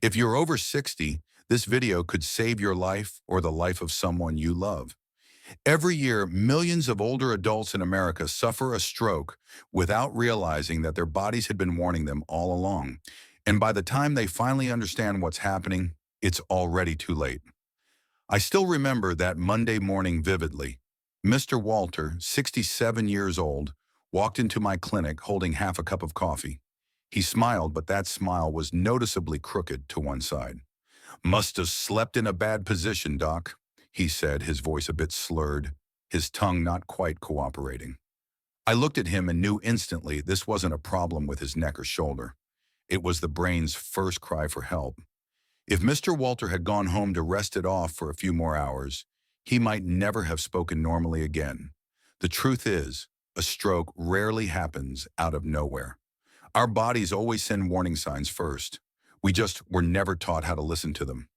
If you're over 60, this video could save your life or the life of someone you love. Every year, millions of older adults in America suffer a stroke without realizing that their bodies had been warning them all along. And by the time they finally understand what's happening, it's already too late. I still remember that Monday morning vividly. Mr. Walter, 67 years old, walked into my clinic holding half a cup of coffee. He smiled, but that smile was noticeably crooked to one side. "Must have slept in a bad position, Doc," he said, his voice a bit slurred, his tongue not quite cooperating. I looked at him and knew instantly this wasn't a problem with his neck or shoulder. It was the brain's first cry for help. If Mr. Walter had gone home to rest it off for a few more hours, he might never have spoken normally again. The truth is, a stroke rarely happens out of nowhere. Our bodies always send warning signs first. We just were never taught how to listen to them.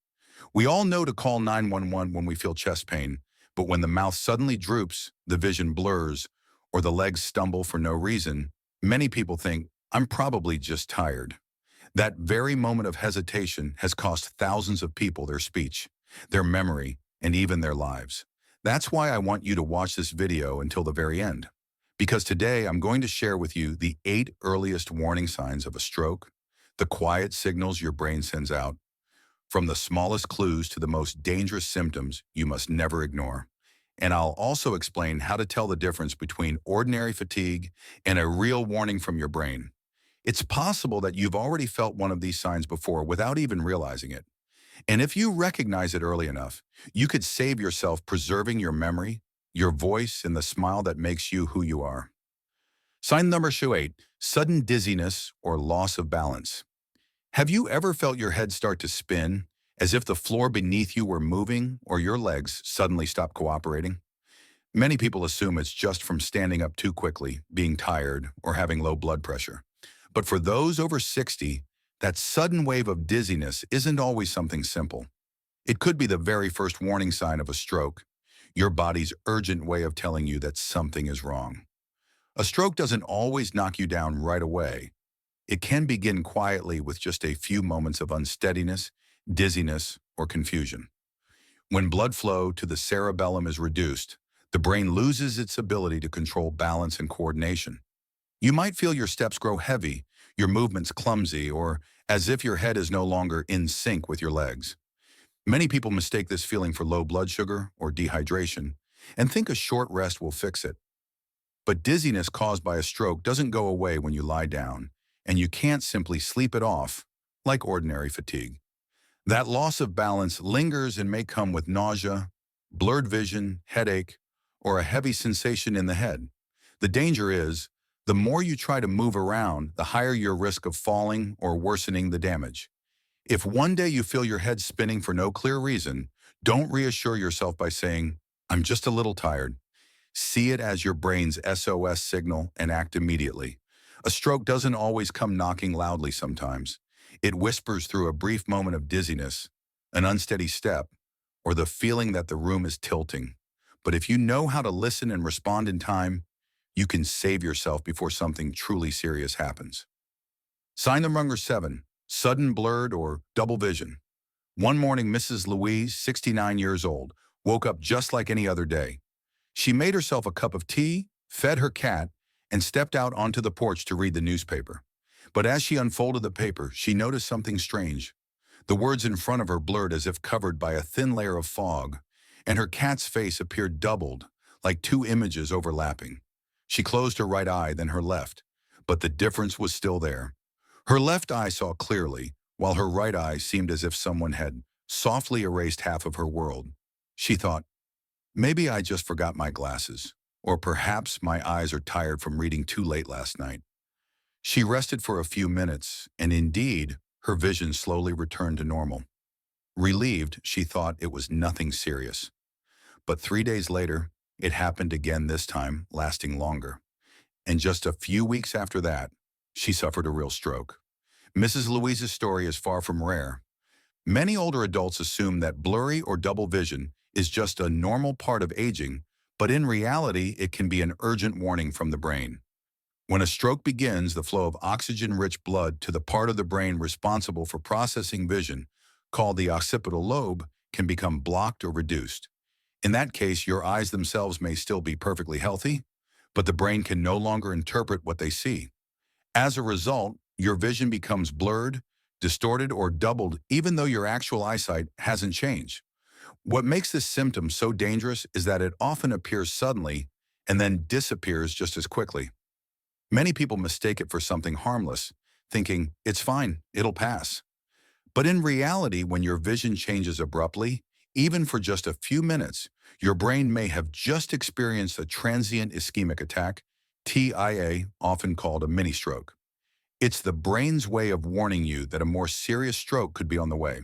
We all know to call 911 when we feel chest pain, but when the mouth suddenly droops, the vision blurs, or the legs stumble for no reason, many people think, "I'm probably just tired." That very moment of hesitation has cost thousands of people their speech, their memory, and even their lives. That's why I want you to watch this video until the very end. Because today I'm going to share with you the 8 earliest warning signs of a stroke, the quiet signals your brain sends out, from the smallest clues to the most dangerous symptoms you must never ignore. And I'll also explain how to tell the difference between ordinary fatigue and a real warning from your brain. It's possible that you've already felt one of these signs before without even realizing it. And if you recognize it early enough, you could save yourself preserving your memory, your voice, and the smile that makes you who you are. Sign number 8, sudden dizziness or loss of balance. Have you ever felt your head start to spin, as if the floor beneath you were moving or your legs suddenly stopped cooperating? Many people assume it's just from standing up too quickly, being tired, or having low blood pressure. But for those over 60, that sudden wave of dizziness isn't always something simple. It could be the very first warning sign of a stroke, your body's urgent way of telling you that something is wrong. A stroke doesn't always knock you down right away. It can begin quietly with just a few moments of unsteadiness, dizziness, or confusion. When blood flow to the cerebellum is reduced, the brain loses its ability to control balance and coordination. You might feel your steps grow heavy, your movements clumsy, or as if your head is no longer in sync with your legs. Many people mistake this feeling for low blood sugar or dehydration and think a short rest will fix it. But dizziness caused by a stroke doesn't go away when you lie down, and you can't simply sleep it off like ordinary fatigue. That loss of balance lingers and may come with nausea, blurred vision, headache, or a heavy sensation in the head. The danger is, the more you try to move around, the higher your risk of falling or worsening the damage. If one day you feel your head spinning for no clear reason, don't reassure yourself by saying, "I'm just a little tired." See it as your brain's SOS signal and act immediately. A stroke doesn't always come knocking loudly sometimes. It whispers through a brief moment of dizziness, an unsteady step, or the feeling that the room is tilting. But if you know how to listen and respond in time, you can save yourself before something truly serious happens. Sign number 7, sudden blurred or double vision. One morning, Mrs. Louise, 69 years old, woke up just like any other day. She made herself a cup of tea, fed her cat, and stepped out onto the porch to read the newspaper. But as she unfolded the paper, she noticed something strange. The words in front of her blurred as if covered by a thin layer of fog, and her cat's face appeared doubled, like two images overlapping. She closed her right eye, then her left, but the difference was still there. Her left eye saw clearly, while her right eye seemed as if someone had softly erased half of her world. She thought, "Maybe I just forgot my glasses, or perhaps my eyes are tired from reading too late last night." She rested for a few minutes, and indeed, her vision slowly returned to normal. Relieved, she thought it was nothing serious. But 3 days later, it happened again, this time lasting longer. And just a few weeks after that, she suffered a real stroke. Mrs. Louise's story is far from rare. Many older adults assume that blurry or double vision is just a normal part of aging, but in reality, it can be an urgent warning from the brain. When a stroke begins, the flow of oxygen-rich blood to the part of the brain responsible for processing vision, called the occipital lobe, can become blocked or reduced. In that case, your eyes themselves may still be perfectly healthy, but the brain can no longer interpret what they see. As a result, your vision becomes blurred, distorted, or doubled, even though your actual eyesight hasn't changed. What makes this symptom so dangerous is that it often appears suddenly and then disappears just as quickly. Many people mistake it for something harmless, thinking, it's fine, it'll pass. But in reality, when your vision changes abruptly, even for just a few minutes, your brain may have just experienced a transient ischemic attack, TIA, often called a mini stroke. It's the brain's way of warning you that a more serious stroke could be on the way.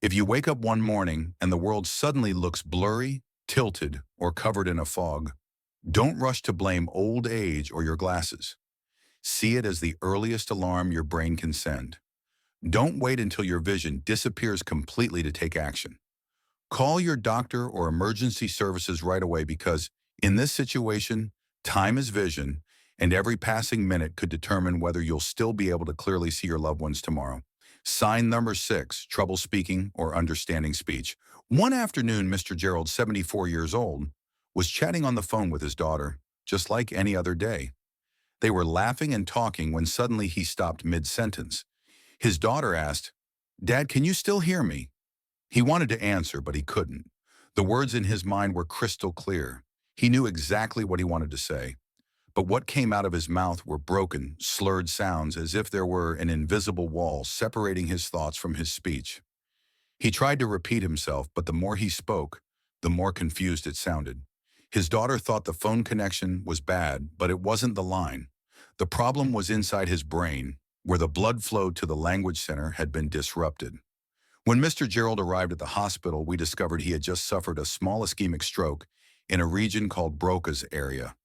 If you wake up one morning and the world suddenly looks blurry, tilted, or covered in a fog, don't rush to blame old age or your glasses. See it as the earliest alarm your brain can send. Don't wait until your vision disappears completely to take action. Call your doctor or emergency services right away because, in this situation, time is vision, and every passing minute could determine whether you'll still be able to clearly see your loved ones tomorrow. Sign number 6, trouble speaking or understanding speech. One afternoon, Mr. Gerald, 74 years old, was chatting on the phone with his daughter, just like any other day. They were laughing and talking when suddenly he stopped mid-sentence. His daughter asked, "Dad, can you still hear me?" He wanted to answer, but he couldn't. The words in his mind were crystal clear. He knew exactly what he wanted to say. But what came out of his mouth were broken, slurred sounds as if there were an invisible wall separating his thoughts from his speech. He tried to repeat himself, but the more he spoke, the more confused it sounded. His daughter thought the phone connection was bad, but it wasn't the line. The problem was inside his brain, where the blood flow to the language center had been disrupted. When Mr. Gerald arrived at the hospital, we discovered he had just suffered a small ischemic stroke in a region called Broca's area,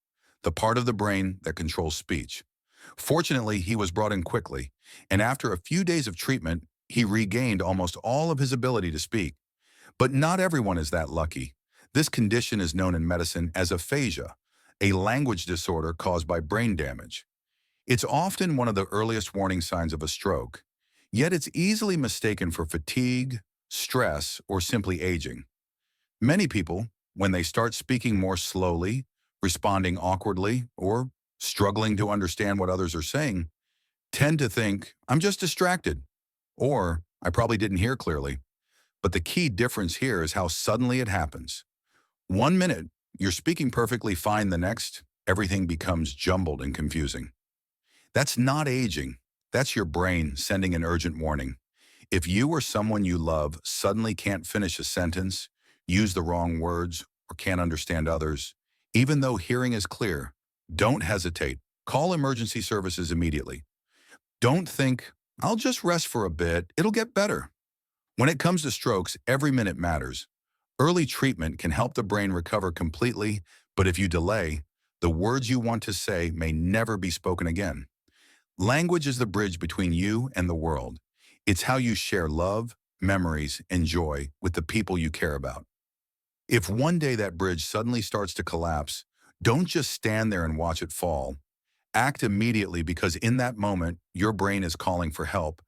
the part of the brain that controls speech. Fortunately, he was brought in quickly, and after a few days of treatment, he regained almost all of his ability to speak. But not everyone is that lucky. This condition is known in medicine as aphasia, a language disorder caused by brain damage. It's often one of the earliest warning signs of a stroke, yet it's easily mistaken for fatigue, stress, or simply aging. Many people, when they start speaking more slowly, responding awkwardly, or struggling to understand what others are saying, tend to think, I'm just distracted, or I probably didn't hear clearly. But the key difference here is how suddenly it happens. One minute, you're speaking perfectly fine, the next, everything becomes jumbled and confusing. That's not aging. That's your brain sending an urgent warning. If you or someone you love suddenly can't finish a sentence, use the wrong words, or can't understand others, even though hearing is clear, don't hesitate. Call emergency services immediately. Don't think, I'll just rest for a bit, it'll get better. When it comes to strokes, every minute matters. Early treatment can help the brain recover completely, but if you delay, the words you want to say may never be spoken again. Language is the bridge between you and the world. It's how you share love, memories, and joy with the people you care about. If one day that bridge suddenly starts to collapse, don't just stand there and watch it fall. Act immediately, because in that moment, your brain is calling for help,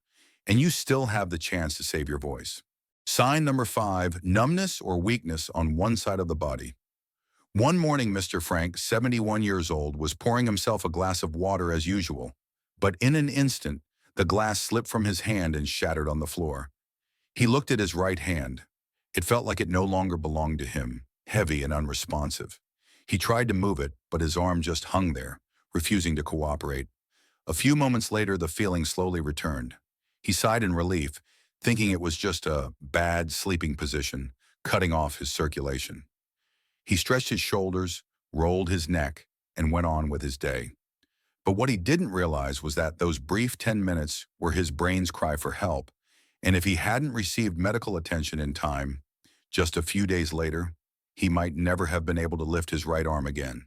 and you still have the chance to save your voice. Sign number 5, numbness or weakness on one side of the body. One morning, Mr. Frank, 71 years old, was pouring himself a glass of water as usual, but in an instant, the glass slipped from his hand and shattered on the floor. He looked at his right hand. It felt like it no longer belonged to him, heavy and unresponsive. He tried to move it, but his arm just hung there, refusing to cooperate. A few moments later, the feeling slowly returned. He sighed in relief, thinking it was just a bad sleeping position, cutting off his circulation. He stretched his shoulders, rolled his neck, and went on with his day. But what he didn't realize was that those brief 10 minutes were his brain's cry for help, and if he hadn't received medical attention in time, just a few days later, he might never have been able to lift his right arm again.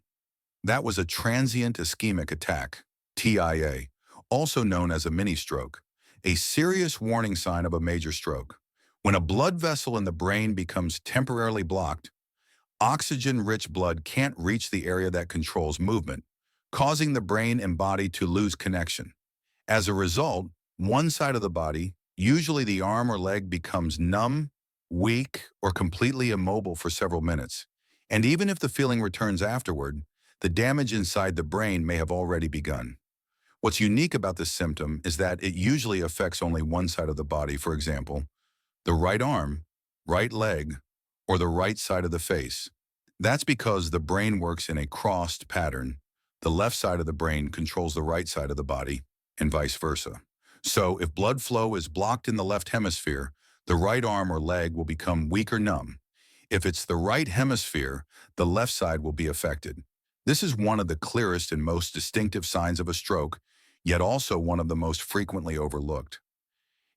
That was a transient ischemic attack, TIA, also known as a mini-stroke, a serious warning sign of a major stroke. When a blood vessel in the brain becomes temporarily blocked, oxygen-rich blood can't reach the area that controls movement, causing the brain and body to lose connection. As a result, one side of the body, usually the arm or leg, becomes numb, weak, or completely immobile for several minutes. And even if the feeling returns afterward, the damage inside the brain may have already begun. What's unique about this symptom is that it usually affects only one side of the body, for example, the right arm, right leg, or the right side of the face. That's because the brain works in a crossed pattern. The left side of the brain controls the right side of the body, and vice versa. So if blood flow is blocked in the left hemisphere, the right arm or leg will become weak or numb. If it's the right hemisphere, the left side will be affected. This is one of the clearest and most distinctive signs of a stroke, yet also one of the most frequently overlooked.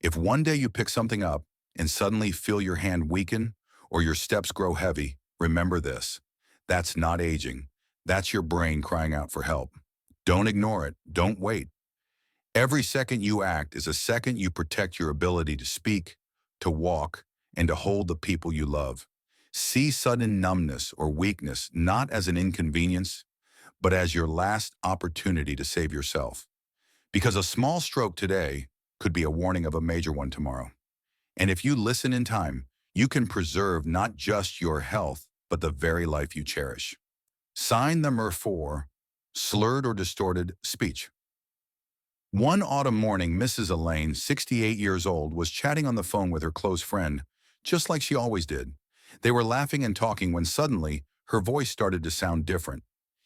If one day you pick something up and suddenly feel your hand weaken or your steps grow heavy, remember this. That's not aging. That's your brain crying out for help. Don't ignore it. Don't wait. Every second you act is a second you protect your ability to speak, to walk, and to hold the people you love. See sudden numbness or weakness not as an inconvenience, but as your last opportunity to save yourself. Because a small stroke today could be a warning of a major one tomorrow. And if you listen in time, you can preserve not just your health, but the very life you cherish. Sign number 4, slurred or distorted speech. One autumn morning, Mrs. Elaine, 68 years old, was chatting on the phone with her close friend, just like she always did. They were laughing and talking when suddenly her voice started to sound different.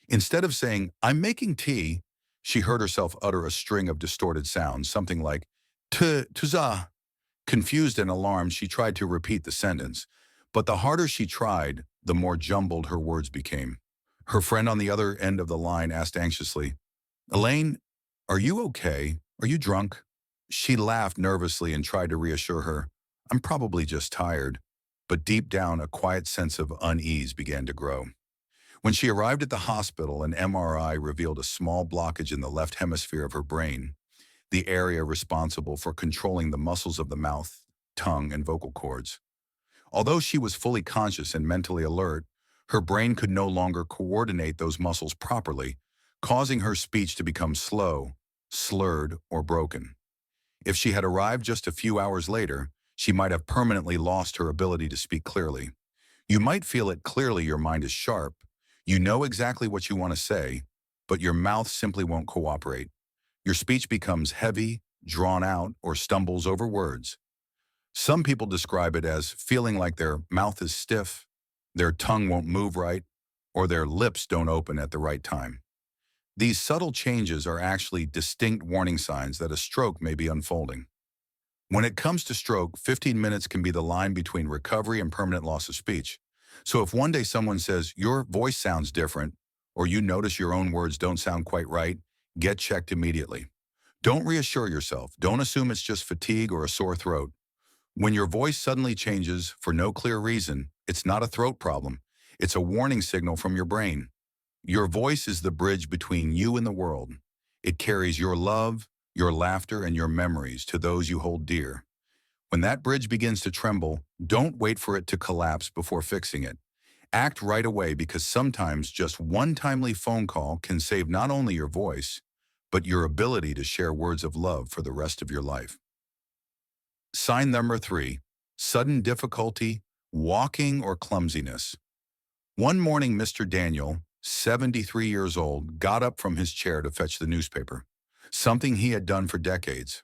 Instead of saying, "I'm making tea," she heard herself utter a string of distorted sounds, something like, "tuza." Confused and alarmed, she tried to repeat the sentence. But the harder she tried, the more jumbled her words became. Her friend on the other end of the line asked anxiously, "Elaine, are you okay? Are you drunk?" She laughed nervously and tried to reassure her, "I'm probably just tired." But deep down, a quiet sense of unease began to grow. When she arrived at the hospital, an MRI revealed a small blockage in the left hemisphere of her brain, the area responsible for controlling the muscles of the mouth, tongue, and vocal cords. Although she was fully conscious and mentally alert, her brain could no longer coordinate those muscles properly, causing her speech to become slow, slurred, or broken. If she had arrived just a few hours later, she might have permanently lost her ability to speak clearly. You might feel it clearly. Your mind is sharp. You know exactly what you want to say, but your mouth simply won't cooperate. Your speech becomes heavy, drawn out, or stumbles over words. Some people describe it as feeling like their mouth is stiff, their tongue won't move right, or their lips don't open at the right time. These subtle changes are actually distinct warning signs that a stroke may be unfolding. When it comes to stroke, 15 minutes can be the line between recovery and permanent loss of speech. So if one day someone says, "Your voice sounds different," or you notice your own words don't sound quite right, get checked immediately. Don't reassure yourself. Don't assume it's just fatigue or a sore throat. When your voice suddenly changes for no clear reason, it's not a throat problem. It's a warning signal from your brain. Your voice is the bridge between you and the world. It carries your love, your laughter, and your memories to those you hold dear. When that bridge begins to tremble, don't wait for it to collapse before fixing it. Act right away, because sometimes just one timely phone call can save not only your voice, but your ability to share words of love for the rest of your life. Sign number 3, sudden difficulty, walking or clumsiness. One morning, Mr. Daniel, 73 years old, got up from his chair to fetch the newspaper, something he had done for decades,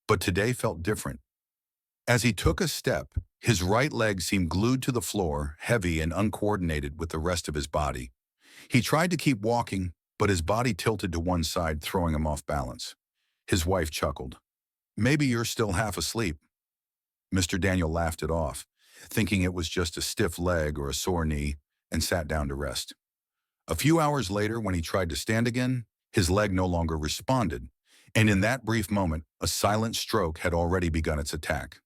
but today felt different. As he took a step, his right leg seemed glued to the floor, heavy and uncoordinated with the rest of his body. He tried to keep walking, but his body tilted to one side, throwing him off balance. His wife chuckled. "Maybe you're still half asleep." Mr. Daniel laughed it off, thinking it was just a stiff leg or a sore knee, and sat down to rest. A few hours later, when he tried to stand again, his leg no longer responded, and in that brief moment, a silent stroke had already begun its attack.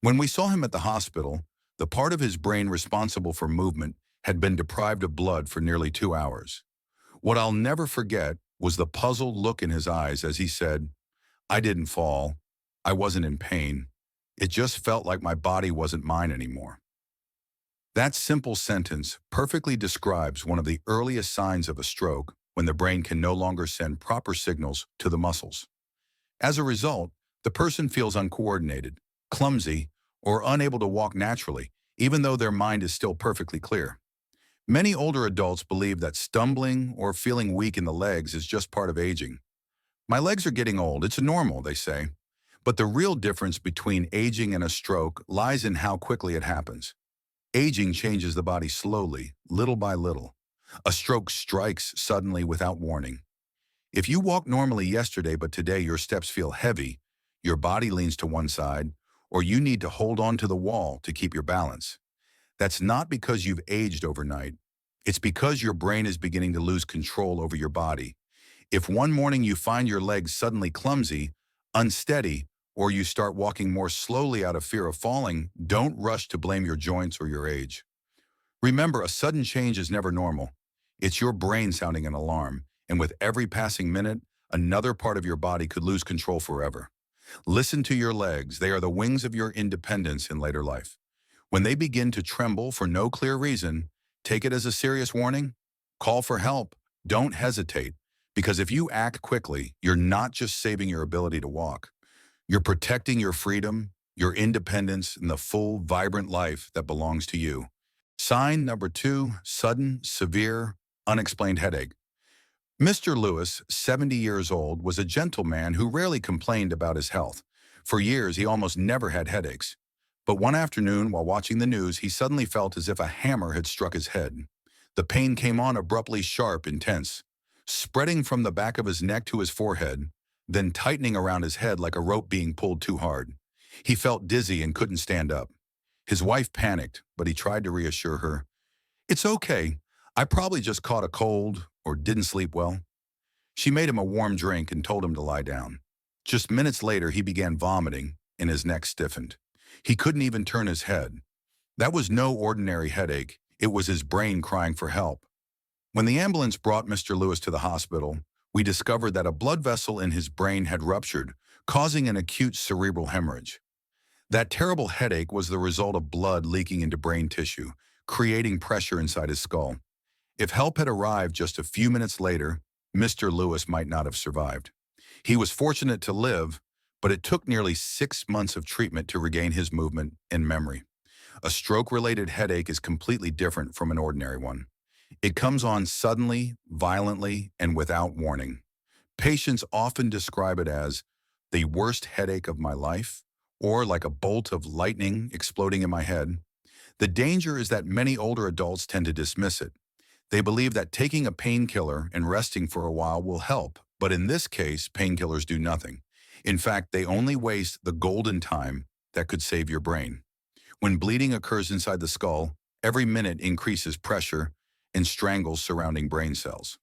When we saw him at the hospital, the part of his brain responsible for movement had been deprived of blood for nearly 2 hours. What I'll never forget was the puzzled look in his eyes as he said, "I didn't fall. I wasn't in pain. It just felt like my body wasn't mine anymore." That simple sentence perfectly describes one of the earliest signs of a stroke, when the brain can no longer send proper signals to the muscles. As a result, the person feels uncoordinated, clumsy, or unable to walk naturally, even though their mind is still perfectly clear. Many older adults believe that stumbling or feeling weak in the legs is just part of aging. My legs are getting old, it's normal, they say. But the real difference between aging and a stroke lies in how quickly it happens. Aging changes the body slowly, little by little. A stroke strikes suddenly without warning. If you walked normally yesterday but today your steps feel heavy, your body leans to one side, or you need to hold on to the wall to keep your balance, that's not because you've aged overnight. It's because your brain is beginning to lose control over your body. If one morning you find your legs suddenly clumsy, unsteady, or you start walking more slowly out of fear of falling, don't rush to blame your joints or your age. Remember, a sudden change is never normal. It's your brain sounding an alarm, and with every passing minute, another part of your body could lose control forever. Listen to your legs. They are the wings of your independence in later life. When they begin to tremble for no clear reason, take it as a serious warning. Call for help. Don't hesitate, because if you act quickly, you're not just saving your ability to walk. You're protecting your freedom, your independence, and the full, vibrant life that belongs to you. Sign number 2, sudden, severe, unexplained headache. Mr. Lewis, 70 years old, was a gentleman who rarely complained about his health. For years, he almost never had headaches. But one afternoon, while watching the news, he suddenly felt as if a hammer had struck his head. The pain came on abruptly sharp, intense, spreading from the back of his neck to his forehead, then tightening around his head like a rope being pulled too hard. He felt dizzy and couldn't stand up. His wife panicked, but he tried to reassure her. "It's okay. I probably just caught a cold or didn't sleep well." She made him a warm drink and told him to lie down. Just minutes later, he began vomiting and his neck stiffened. He couldn't even turn his head. That was no ordinary headache. It was his brain crying for help. When the ambulance brought Mr. Lewis to the hospital, we discovered that a blood vessel in his brain had ruptured, causing an acute cerebral hemorrhage. That terrible headache was the result of blood leaking into brain tissue, creating pressure inside his skull. If help had arrived just a few minutes later, Mr. Lewis might not have survived. He was fortunate to live, but it took nearly 6 months of treatment to regain his movement and memory. A stroke-related headache is completely different from an ordinary one. It comes on suddenly, violently, and without warning. Patients often describe it as the worst headache of my life, or like a bolt of lightning exploding in my head. The danger is that many older adults tend to dismiss it. They believe that taking a painkiller and resting for a while will help, but in this case, painkillers do nothing. In fact, they only waste the golden time that could save your brain. When bleeding occurs inside the skull, every minute increases pressure and strangles surrounding brain cells.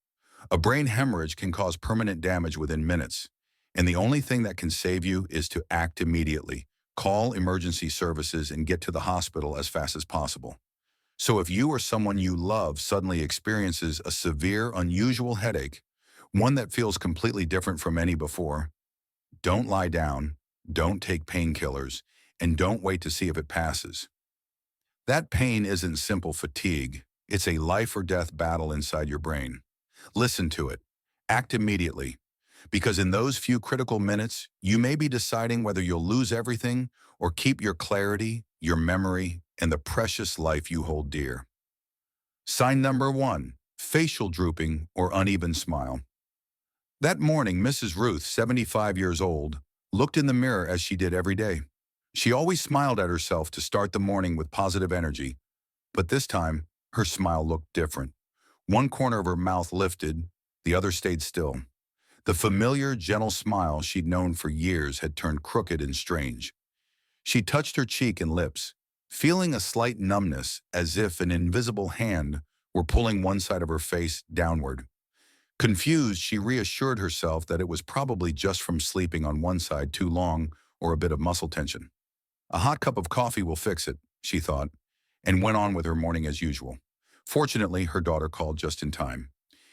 A brain hemorrhage can cause permanent damage within minutes, and the only thing that can save you is to act immediately. Call emergency services and get to the hospital as fast as possible. So if you or someone you love suddenly experiences a severe, unusual headache, one that feels completely different from any before, don't lie down, don't take painkillers, and don't wait to see if it passes. That pain isn't simple fatigue. It's a life or death battle inside your brain. Listen to it. Act immediately. Because in those few critical minutes, you may be deciding whether you'll lose everything or keep your clarity, your memory, and the precious life you hold dear. Sign number 1, facial drooping or uneven smile. That morning, Mrs. Ruth, 75 years old, looked in the mirror as she did every day. She always smiled at herself to start the morning with positive energy, but this time, her smile looked different. One corner of her mouth lifted, the other stayed still. The familiar, gentle smile she'd known for years had turned crooked and strange. She touched her cheek and lips, feeling a slight numbness as if an invisible hand were pulling one side of her face downward. Confused, she reassured herself that it was probably just from sleeping on one side too long or a bit of muscle tension. A hot cup of coffee will fix it, she thought, and went on with her morning as usual. Fortunately, her daughter called just in time.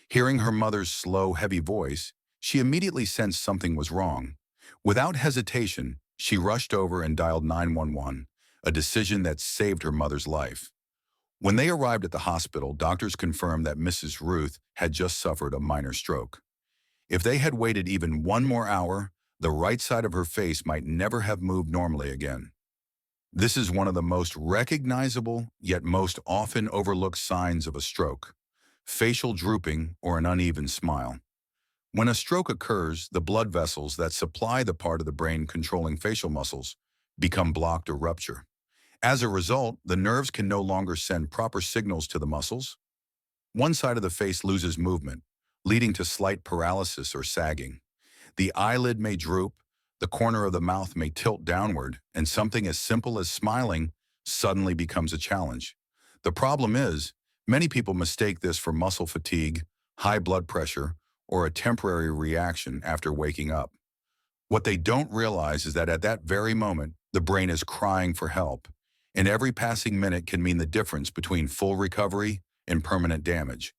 Hearing her mother's slow, heavy voice, she immediately sensed something was wrong. Without hesitation, she rushed over and dialed 911, a decision that saved her mother's life. When they arrived at the hospital, doctors confirmed that Mrs. Ruth had just suffered a minor stroke. If they had waited even one more hour, the right side of her face might never have moved normally again. This is one of the most recognizable, yet most often overlooked signs of a stroke: facial drooping or an uneven smile. When a stroke occurs, the blood vessels that supply the part of the brain controlling facial muscles become blocked or rupture. As a result, the nerves can no longer send proper signals to the muscles. One side of the face loses movement, leading to slight paralysis or sagging. The eyelid may droop, the corner of the mouth may tilt downward, and something as simple as smiling suddenly becomes a challenge. The problem is, many people mistake this for muscle fatigue, high blood pressure, or a temporary reaction after waking up. What they don't realize is that at that very moment, the brain is crying for help, and every passing minute can mean the difference between full recovery and permanent damage.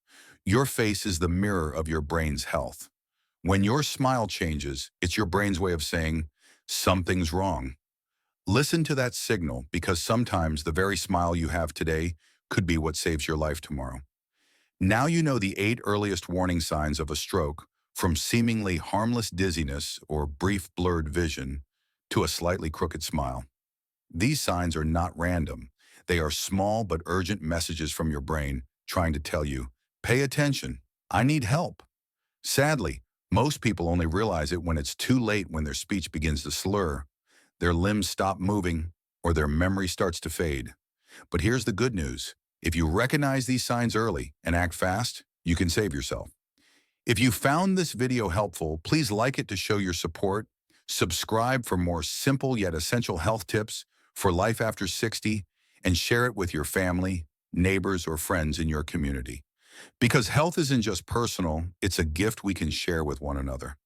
Your face is the mirror of your brain's health. When your smile changes, it's your brain's way of saying, something's wrong. Listen to that signal, because sometimes the very smile you have today could be what saves your life tomorrow. Now you know the 8 earliest warning signs of a stroke, from seemingly harmless dizziness or brief blurred vision to a slightly crooked smile. These signs are not random. They are small but urgent messages from your brain trying to tell you, pay attention, I need help. Sadly, most people only realize it when it's too late, when their speech begins to slur, their limbs stop moving, or their memory starts to fade. But here's the good news. If you recognize these signs early and act fast, you can save yourself. If you found this video helpful, please like it to show your support. Subscribe for more simple yet essential health tips for life after 60, and share it with your family, neighbors, or friends in your community. Because health isn't just personal, it's a gift we can share with one another.